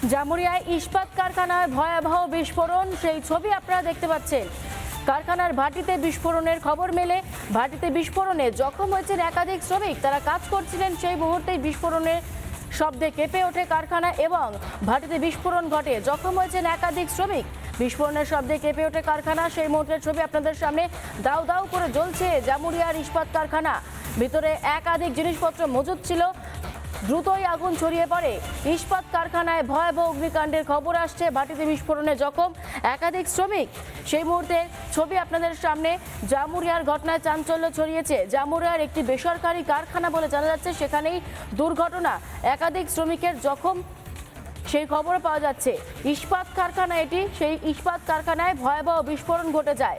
জামুরিয়ায় ইস্পাত কারখানায় ভয়াবহ বিস্ফোরণ, সেই ছবি আপনারা দেখতে পাচ্ছেন। কারখানার ভাটিতে বিস্ফোরণের খবর মেলে। ভাটিতে বিস্ফোরণে জখম হয়েছেন একাধিক শ্রমিক। তারা কাজ করছিলেন, সেই মুহূর্তেই বিস্ফোরণের শব্দে কেঁপে ওঠে কারখানা এবং ভাটিতে বিস্ফোরণ ঘটে। জখম হয়েছেন একাধিক শ্রমিক। বিস্ফোরণের শব্দে কেঁপে ওঠে কারখানা, সেই মুহূর্তের ছবি আপনাদের সামনে। দাউ দাউ করে জ্বলছে জামুরিয়ার ইস্পাত কারখানা। ভিতরে একাধিক জিনিসপত্র মজুদ ছিল। দ্রুতই আগুন ছড়িয়ে পড়ে। ইস্পাত কারখানায় ভয়াবহ অগ্নিকাণ্ডের খবর আসছে। ভাটিতে বিস্ফোরণে জখম একাধিক শ্রমিক। সেই মুহূর্তে ছবি আপনাদের সামনে। জামুরিয়ার ঘটনায় চাঞ্চল্য ছড়িয়েছে। জামুরিয়ার একটি বেসরকারি কারখানা বলে জানা যাচ্ছে, সেখানেই দুর্ঘটনা। একাধিক শ্রমিকের জখম, সেই খবর পাওয়া যাচ্ছে। ইস্পাত কারখানা এটি, সেই ইস্পাত কারখানায় ভয়াবহ বিস্ফোরণ ঘটে যায়।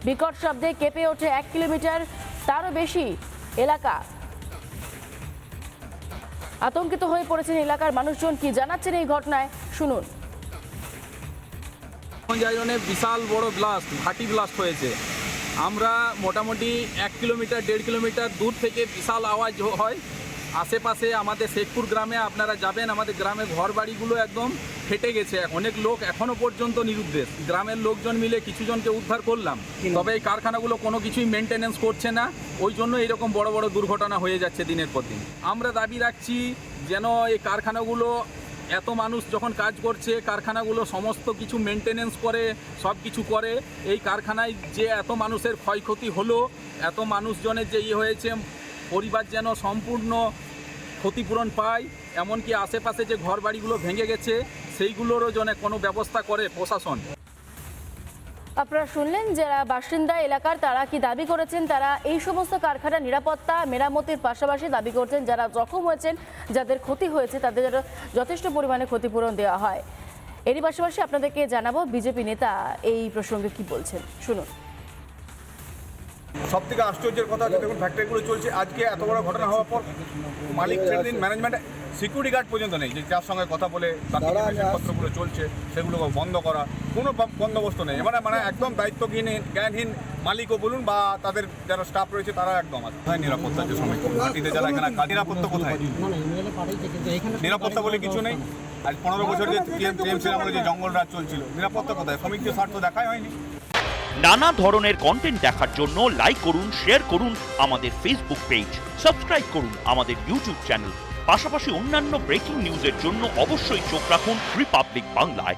বিকট শব্দে কেঁপে ওঠে 1 কিলোমিটার তারও বেশি এলাকা। আতঙ্কিত হয়ে পড়েছেন এলাকার মানুষজন। কি জানাচ্ছেন এই ঘটনায়, শুনুন। বিশাল বড় ব্লাস্ট, ভাটি ব্লাস্ট হয়েছে। আমরা মোটামুটি 1 কিলোমিটার 1.5 কিলোমিটার দূর থেকে বিশাল আওয়াজ হয়। আশেপাশে আমাদের শেখপুর গ্রামে আপনারা যাবেন, আমাদের গ্রামে ঘর বাড়িগুলো একদম ফেটে গেছে। অনেক লোক এখনো পর্যন্ত নিরুদ্দেশ। গ্রামের লোকজন মিলে কিছু জনকে উদ্ধার করলাম, তবে এই কারখানাগুলো কোনো কিছুই মেনটেনেন্স করছে না। ওই জন্য এরকম বড় বড় দুর্ঘটনা হয়ে যাচ্ছে দিনের পর দিন। আমরা দাবি রাখছি যেন এই কারখানাগুলো, এত মানুষ যখন কাজ করছে, কারখানাগুলো সমস্ত কিছু মেনটেনেন্স করে, সব কিছু করে। এই কারখানায় যে এত মানুষের ক্ষয়ক্ষতি হলো, এত মানুষজনের যে হয়েছে, পরিবার যেন সম্পূর্ণ ক্ষতিপূরণ পায়। এমনকি আশেপাশে যে ঘর বাড়িগুলো ভেঙে গেছে, সেইগুলোরও যেন কোনো ব্যবস্থা করে প্রশাসন। আপনারা শুনলেন যারা বাসিন্দা এলাকার, তারা কি দাবি করেছেন। তারা এই সমস্ত কারখানা নিরাপত্তা মেরামতির পাশাপাশি দাবি করছেন যারা জখম হয়েছেন, যাদের ক্ষতি হয়েছে, তাদের যেন যথেষ্ট পরিমাণে ক্ষতিপূরণ দেওয়া হয়। এরই পাশাপাশি আপনাদেরকে জানাবো বিজেপি নেতা এই প্রসঙ্গে কি বলছেন, শুনুন। সব থেকে আশ্চর্যের কথা হচ্ছে, দেখুন ফ্যাক্টরিগুলো চলছে, আজকে এত বড় ঘটনা হওয়ার পর মালিক ছেড়ে দিন, ম্যানেজমেন্ট সিকিউরিটি গার্ড পর্যন্ত নেই যে যার সঙ্গে কথা বলে পত্রগুলো চলছে সেগুলো বন্ধ করা, কোনো বন্দোবস্ত নেই। মানে একদম দায়িত্বহীন, জ্ঞানহীন মালিকও বলুন বা তাদের যারা স্টাফ রয়েছে তারা একদম আছে। নিরাপত্তা যে সময় মাটিতে যারা এখানে নিরাপত্তা কোথায়? নিরাপত্তা বলে কিছু নেই। আজ 15 বছর যে টিএমসির আমলে যে জঙ্গল রাজ চলছিল, নিরাপত্তা কোথায়? শ্রমিকদের স্বার্থ দেখাই হয়নি। নানা ধরনের কন্টেন্ট দেখার জন্য লাইক করুন, শেয়ার করুন আমাদের ফেসবুক পেজ, সাবস্ক্রাইব করুন আমাদের ইউটিউব চ্যানেল। পাশাপাশি অন্যান্য ব্রেকিং নিউজের জন্য অবশ্যই চোখ রাখুন রিপাবলিক বাংলায়।